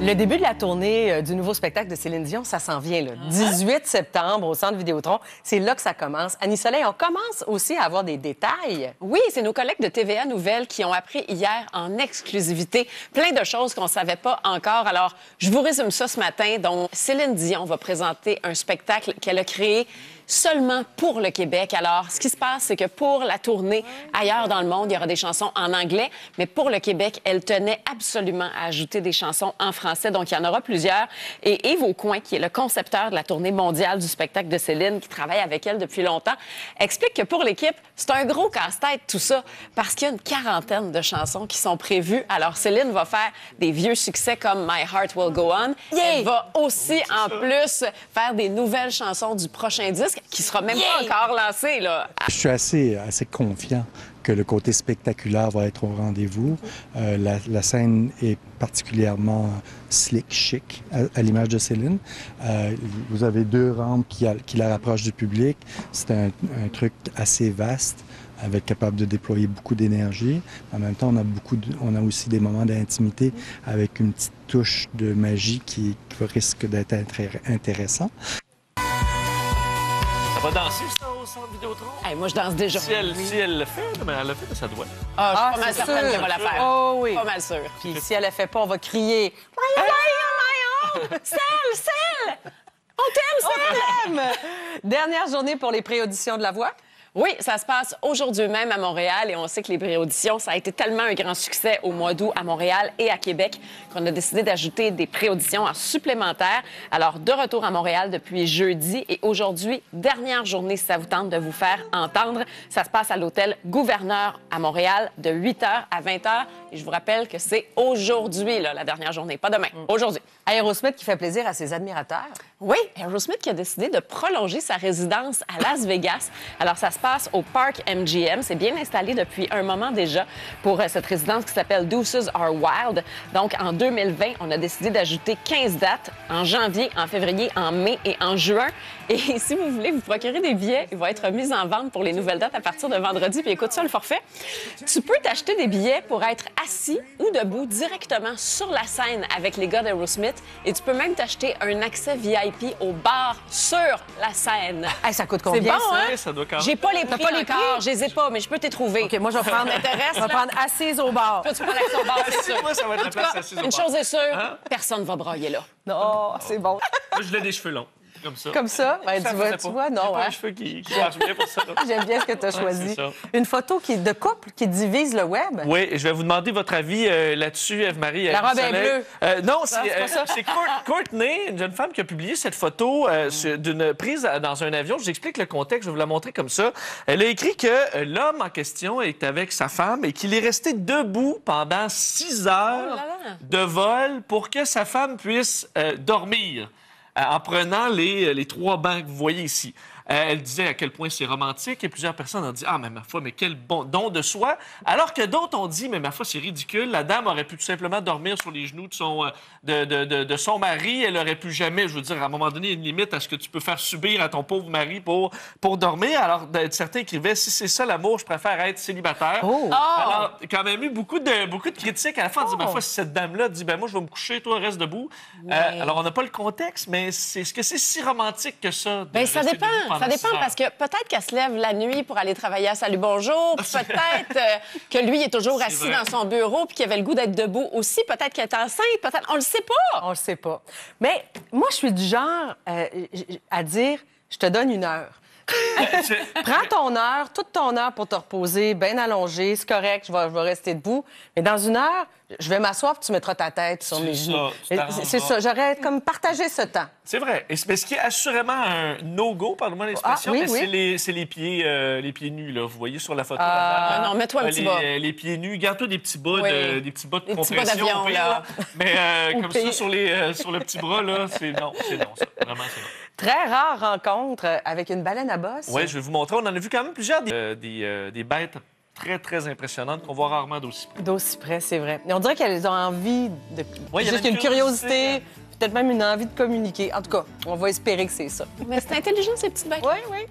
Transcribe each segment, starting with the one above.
Le début de la tournée du nouveau spectacle de Céline Dion, ça s'en vient, là. 18 septembre, au Centre Vidéotron. C'est là que ça commence. Annie Soleil, on commence aussi à avoir des détails. Oui, c'est nos collègues de TVA Nouvelles qui ont appris hier en exclusivité plein de choses qu'on ne savait pas encore. Alors, je vous résume ça ce matin. Donc, Céline Dion va présenter un spectacle qu'elle a créé seulement pour le Québec. Alors, ce qui se passe, c'est que pour la tournée ailleurs dans le monde, il y aura des chansons en anglais, mais pour le Québec, elle tenait absolument à ajouter des chansons en français. Donc, il y en aura plusieurs. Et Yves Aucoin, qui est le concepteur de la tournée mondiale du spectacle de Céline, qui travaille avec elle depuis longtemps, explique que pour l'équipe, c'est un gros casse-tête tout ça, parce qu'il y a une quarantaine de chansons qui sont prévues. Alors, Céline va faire des vieux succès comme My Heart Will Go On. Elle va aussi, en plus, faire des nouvelles chansons du prochain disque, qui sera même pas encore lancé, là. Je suis assez confiant que le côté spectaculaire va être au rendez-vous. La scène est particulièrement slick, chic, à l'image de Céline. Vous avez deux rampes qui la rapprochent du public. C'est un truc assez vaste, capable de déployer beaucoup d'énergie. En même temps, on a aussi des moments d'intimité avec une petite touche de magie qui risque d'être intéressant. Ça va danser, ça, au Centre Vidéotron? Hey, moi, je danse déjà. Si elle le fait, mais elle le fait, ça doit. Ah, je suis pas mal certaine qu'elle va la faire. Oh oui. Pas mal sûre. Puis si elle le fait pas, on va crier « Celle! On t'aime, Celle! » Dernière journée pour les pré-auditions de La Voix. Oui, ça se passe aujourd'hui même à Montréal et on sait que les pré-auditions, ça a été tellement un grand succès au mois d'août à Montréal et à Québec qu'on a décidé d'ajouter des pré-auditions en supplémentaire. Alors, de retour à Montréal depuis jeudi et aujourd'hui, dernière journée, si ça vous tente de vous faire entendre. Ça se passe à l'hôtel Gouverneur à Montréal de 8h à 20h. Et je vous rappelle que c'est aujourd'hui, là, la dernière journée, pas demain, aujourd'hui. Aerosmith qui fait plaisir à ses admirateurs. Oui, Aerosmith qui a décidé de prolonger sa résidence à Las Vegas. Alors, ça se passe au Parc MGM. C'est bien installé depuis un moment déjà pour cette résidence qui s'appelle Deuces Are Wild. Donc, en 2020, on a décidé d'ajouter 15 dates en janvier, en février, en mai et en juin. Et si vous voulez vous procurer des billets, ils vont être mis en vente pour les nouvelles dates à partir de vendredi. Puis écoute ça, le forfait. Tu peux t'acheter des billets pour être assis ou debout directement sur la scène avec les gars d'Aerosmith. Et tu peux même t'acheter un accès VIP au bar sur la scène. Hey, ça coûte C'est combien, bon, ça? hein? Ça doit quand même. J'ai pas les prix encore, je les ai pas, mais je peux t'y trouver. OK, moi, je vais prendre, assise au bar. Toi, tu prends l'accès au bar, c'est sûr. Moi, ça va être la En tout place cas, assise au une bar. chose est sûre, Hein? personne va brailler là. Oh, c'est bon. Moi, je voulais des cheveux longs, comme ça. Comme ça? Ben, Ça tu me faisait vois, pas. non, J'ai pas hein? les cheveux qui marchent bien pour ça. J'aime bien ce que tu as c'est choisi. ça. Une photo de couple qui divise le web. Oui, je vais vous demander votre avis là-dessus, Eve-Marie. La robe est bleue. Non, c'est pas ça. c'est Courtney, une jeune femme qui a publié cette photo d'une prise dans un avion. Je vous explique le contexte, je vais vous la montrer comme ça. Elle a écrit que l'homme en question est avec sa femme et qu'il est resté debout pendant 6 heures Oh là là. de vol pour que sa femme puisse dormir en prenant les 3 bancs que vous voyez ici. Elle disait à quel point c'est romantique et plusieurs personnes ont dit « Ah, mais ma foi, mais quel bon don de soi! » Alors que d'autres ont dit « Mais ma foi, c'est ridicule. La dame aurait pu tout simplement dormir sur les genoux de son mari. Elle aurait pu jamais, je veux dire, à un moment donné, il y a une limite à ce que tu peux faire subir à ton pauvre mari pour dormir. » Alors, certains écrivaient « Si c'est ça l'amour, je préfère être célibataire. Oh! Alors, quand même eu beaucoup de critiques. À la fin, on dit « Ma foi, si cette dame-là dit « Ben moi, je vais me coucher, toi, reste debout. Alors, on n'a pas le contexte, mais est-ce que c'est si romantique que ça? Bien, ça dépend. Ça dépend parce que peut-être qu'elle se lève la nuit pour aller travailler à Salut Bonjour. Peut-être que lui est toujours assis dans son bureau puis qu'il avait le goût d'être debout aussi. Peut-être qu'elle est enceinte. Peut-être. On le sait pas. On le sait pas. Mais moi, je suis du genre à dire, je te donne 1 heure. Prends ton heure, toute ton heure pour te reposer, bien allongé, c'est correct, je vais rester debout. Mais dans 1 heure, je vais m'asseoir puis tu mettras ta tête sur mes genoux. C'est ça, j'aurais comme partagé ce temps. C'est vrai. Mais ce qui est assurément un no-go, pardonnez-moi l'expression, oui, mais oui. c'est les pieds nus, là. Vous voyez sur la photo. Non, mets-toi un petit bas. Les pieds nus. Garde-toi des petits bas de, des petits bas de Des petits compression. bas d'avion, au pire, là. Mais comme ça, sur le petit bras, là, c'est non, ça. Vraiment, c'est non. Très rare rencontre avec une baleine à bosse. Oui, je vais vous montrer. On en a vu quand même plusieurs des bêtes très, très impressionnantes qu'on voit rarement d'aussi près. D'aussi près, c'est vrai. Et on dirait qu'elles ont envie de... Ouais, il y a juste une une curiosité, peut-être même une envie de communiquer. En tout cas, on va espérer que c'est ça. Mais c'est intelligent, ces petites bêtes. Oui, oui.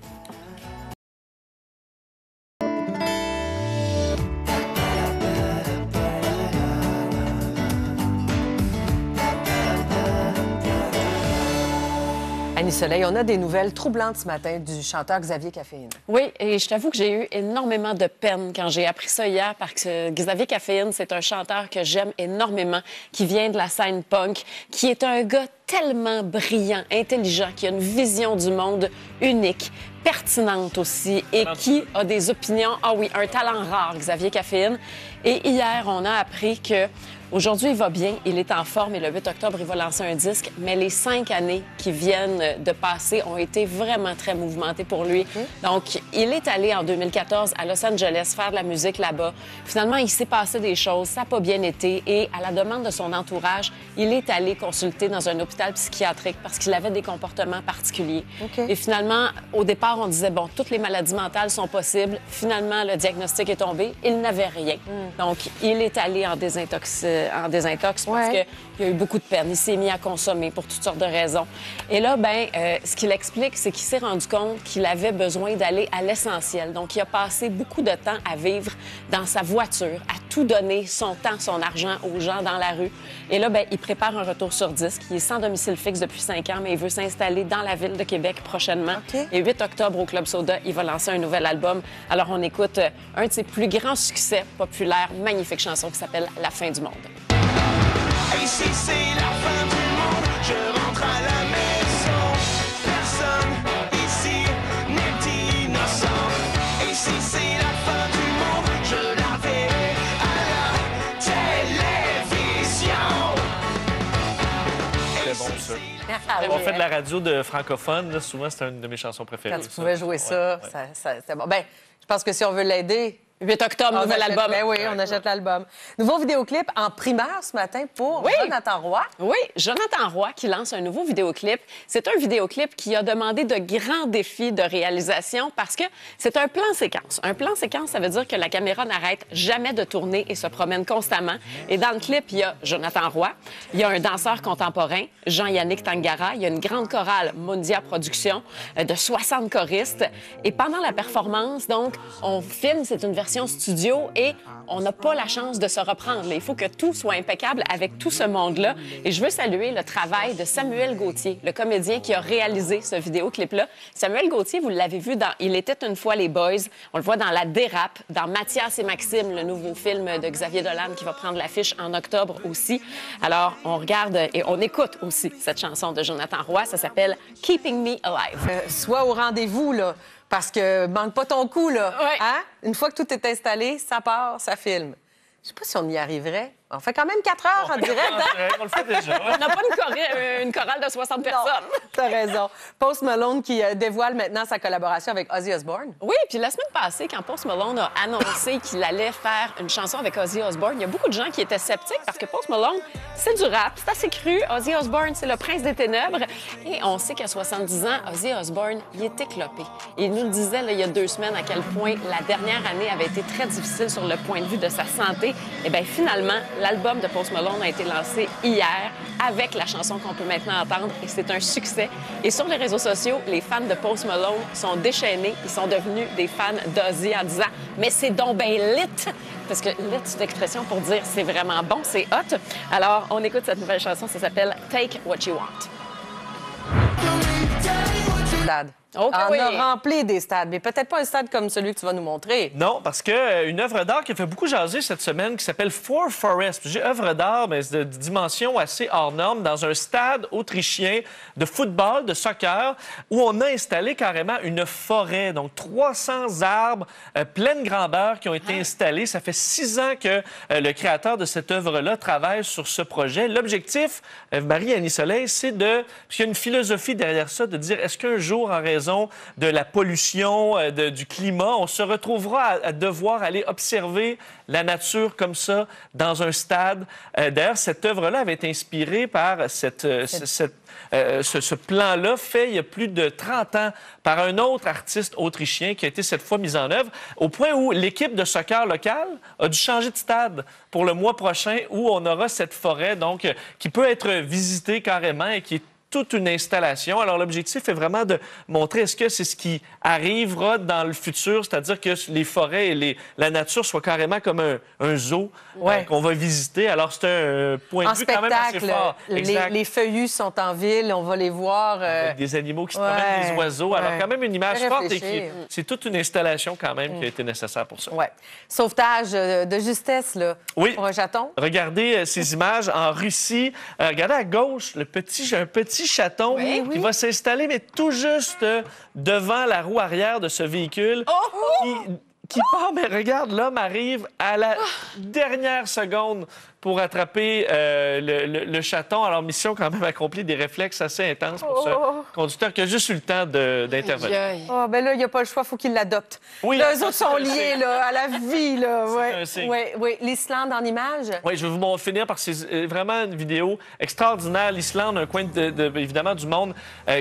Annie Soleil, on a des nouvelles troublantes ce matin du chanteur Xavier Caféine. Oui, et je t'avoue que j'ai eu énormément de peine quand j'ai appris ça hier parce que Xavier Caféine, c'est un chanteur que j'aime énormément, qui vient de la scène punk, qui est un gars tellement brillant, intelligent, qui a une vision du monde unique, pertinente aussi, et qui a des opinions. Ah oui, un talent rare, Xavier Caféine. Et hier, on a appris que aujourd'hui, il va bien, il est en forme et le 8 octobre, il va lancer un disque. Mais les 5 années qui viennent de passer ont été vraiment très mouvementées pour lui. Donc, il est allé en 2014 à Los Angeles faire de la musique là-bas. Finalement, il s'est passé des choses, ça n'a pas bien été. Et à la demande de son entourage, il est allé consulter dans un hôpital psychiatrique parce qu'il avait des comportements particuliers. Et finalement, au départ, on disait, bon, toutes les maladies mentales sont possibles. Finalement, le diagnostic est tombé. Il n'avait rien. Donc, il est allé en désintox parce qu'il y a eu beaucoup de peine. Il s'est mis à consommer pour toutes sortes de raisons. Et là, ce qu'il explique, c'est qu'il s'est rendu compte qu'il avait besoin d'aller à l'essentiel. Donc, il a passé beaucoup de temps à vivre dans sa voiture, à tout donner, son temps, son argent aux gens dans la rue. Et là, il prépare un retour sur disque. Il est sans domicile fixe depuis 5 ans, mais il veut s'installer dans la ville de Québec prochainement. Et 8 octobre, au Club Soda, il va lancer un nouvel album. Alors, on écoute un de ses plus grands succès populaires, magnifique chanson qui s'appelle « La fin du monde ». Ici c'est la fin du monde, je rentre à la maison. Personne ici n'est innocent. Ici c'est la fin du monde, je la verrai à la télévision. C'est bon, ça. On fait de la radio de francophone, là, souvent c'est une de mes chansons préférées. Quand tu pouvais jouer ça, c'était bon. Je pense que si on veut l'aider... 8 octobre, nouvel album. Ben oui, on achète l'album. Nouveau vidéoclip en primeur ce matin pour Jonathan Roy. Oui, Jonathan Roy qui lance un nouveau vidéoclip. C'est un vidéoclip qui a demandé de grands défis de réalisation parce que c'est un plan séquence. Un plan séquence, ça veut dire que la caméra n'arrête jamais de tourner et se promène constamment. Et dans le clip, il y a Jonathan Roy, il y a un danseur contemporain, Jean-Yannick Tangara, il y a une grande chorale Mondia Productions de 60 choristes. Et pendant la performance, donc, on filme, c'est une version studio et on n'a pas la chance de se reprendre. Il faut que tout soit impeccable avec tout ce monde-là. Et je veux saluer le travail de Samuel Gauthier, le comédien qui a réalisé ce vidéoclip-là. Samuel Gauthier, vous l'avez vu dans Il était une fois les Boys. On le voit dans La Dérape, dans Mathias et Maxime, le nouveau film de Xavier Dolan qui va prendre l'affiche en octobre aussi. Alors, on regarde et on écoute aussi cette chanson de Jonathan Roy. Ça s'appelle « Keeping Me Alive ». Sois au rendez-vous, là. Parce que manque pas ton coup, là. Ouais. Hein? Une fois que tout est installé, ça part, ça filme. Je sais pas si on y arriverait. On fait quand même 4 heures en direct. Hein? On le fait déjà. On n'a pas une chorale de 60 personnes. T'as raison. Post Malone qui dévoile maintenant sa collaboration avec Ozzy Osbourne. Oui, puis la semaine passée, quand Post Malone a annoncé qu'il allait faire une chanson avec Ozzy Osbourne, il y a beaucoup de gens qui étaient sceptiques parce que Post Malone, c'est du rap, c'est assez cru. Ozzy Osbourne, c'est le prince des ténèbres. Et on sait qu'à 70 ans, Ozzy Osbourne, il est éclopé. Et il nous le disait là, il y a 2 semaines à quel point la dernière année avait été très difficile sur le point de vue de sa santé. Et bien finalement, l'album de Post Malone a été lancé hier avec la chanson qu'on peut maintenant entendre et c'est un succès. Et sur les réseaux sociaux, les fans de Post Malone sont déchaînés. Ils sont devenus des fans d'Ozzy en disant « Mais c'est donc ben lit! » Parce que lit, c'est une expression pour dire c'est vraiment bon, c'est hot. Alors, on écoute cette nouvelle chanson, ça s'appelle « Take What You Want ». Stade. On a rempli des stades, mais peut-être pas un stade comme celui que tu vas nous montrer. Non, parce qu'une œuvre d'art qui a fait beaucoup jaser cette semaine, qui s'appelle Four Forest. J'ai œuvre d'art, mais de dimension assez hors norme, dans un stade autrichien de football, de soccer, où on a installé carrément une forêt. Donc, 300 arbres, pleine grandeur qui ont été installés. Ça fait 6 ans que le créateur de cette œuvre-là travaille sur ce projet. L'objectif, Marie-Annie Soleil, c'est de... Parce qu'il y a une philosophie derrière ça, de dire, est-ce qu'un jour, en raison de la pollution, du climat, on se retrouvera à devoir aller observer la nature comme ça dans un stade. D'ailleurs, cette œuvre-là avait été inspirée par ce plan-là fait il y a plus de 30 ans par un autre artiste autrichien qui a été cette fois mis en œuvre, au point où l'équipe de soccer locale a dû changer de stade pour le mois prochain où on aura cette forêt donc qui peut être visitée carrément et qui est toute une installation. Alors, l'objectif est vraiment de montrer est-ce que c'est ce qui arrivera dans le futur, c'est-à-dire que les forêts et la nature soient carrément comme un zoo qu'on va visiter. Alors, c'est un point de vue quand même assez fort. Les feuillus sont en ville, on va les voir. Avec des animaux qui se promènent, des oiseaux. Alors, quand même une image forte et c'est toute une installation quand même qui a été nécessaire pour ça. Ouais. Sauvetage de justesse, là, pour un chaton. Regardez ces images en Russie. Regardez à gauche, un petit chaton qui va s'installer, mais tout juste devant la roue arrière de ce véhicule. Qui part, mais regarde, l'homme arrive à la dernière seconde pour attraper le chaton. Alors, mission quand même accomplie, des réflexes assez intenses pour ce conducteur qui a juste eu le temps d'intervenir. Oh, ben là, il n'y a pas le choix, il faut qu'il l'adopte. Oui, là, eux autres sont liés là, à la vie. Là. Oui. L'Islande en image. Oui, je vais vous finir par c'est vraiment une vidéo extraordinaire. L'Islande, un coin évidemment du monde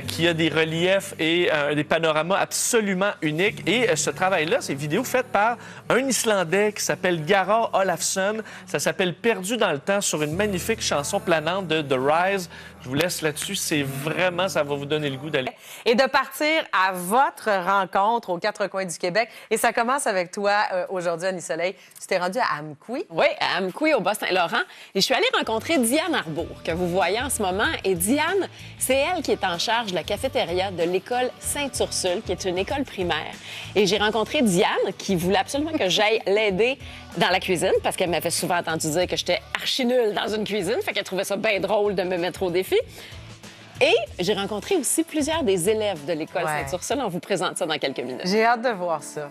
qui a des reliefs et des panoramas absolument uniques. Et ce travail-là, c'est une vidéo faite par un Islandais qui s'appelle Garðar Olafsson. Ça s'appelle Perdu dans le temps sur une magnifique chanson planante de The Rise. Je vous laisse là-dessus. C'est vraiment, ça va vous donner le goût d'aller. Et de partir à votre rencontre aux quatre coins du Québec. Et ça commence avec toi aujourd'hui, Annie Soleil. Tu t'es rendue à Amqui. Oui, à Amqui, au Bas-Saint-Laurent. Et je suis allée rencontrer Diane Arbour, que vous voyez en ce moment. Et Diane, c'est elle qui est en charge de la cafétéria de l'école Sainte-Ursule, qui est une école primaire. Et j'ai rencontré Diane, qui voulait absolument que j'aille l'aider dans la cuisine, parce qu'elle m'avait souvent entendu dire que j'étais archi nulle dans une cuisine. Fait qu'elle trouvait ça bien drôle de me mettre au défi. Et j'ai rencontré aussi plusieurs des élèves de l'école Sainte-Ursule. On vous présente ça dans quelques minutes. J'ai hâte de voir ça.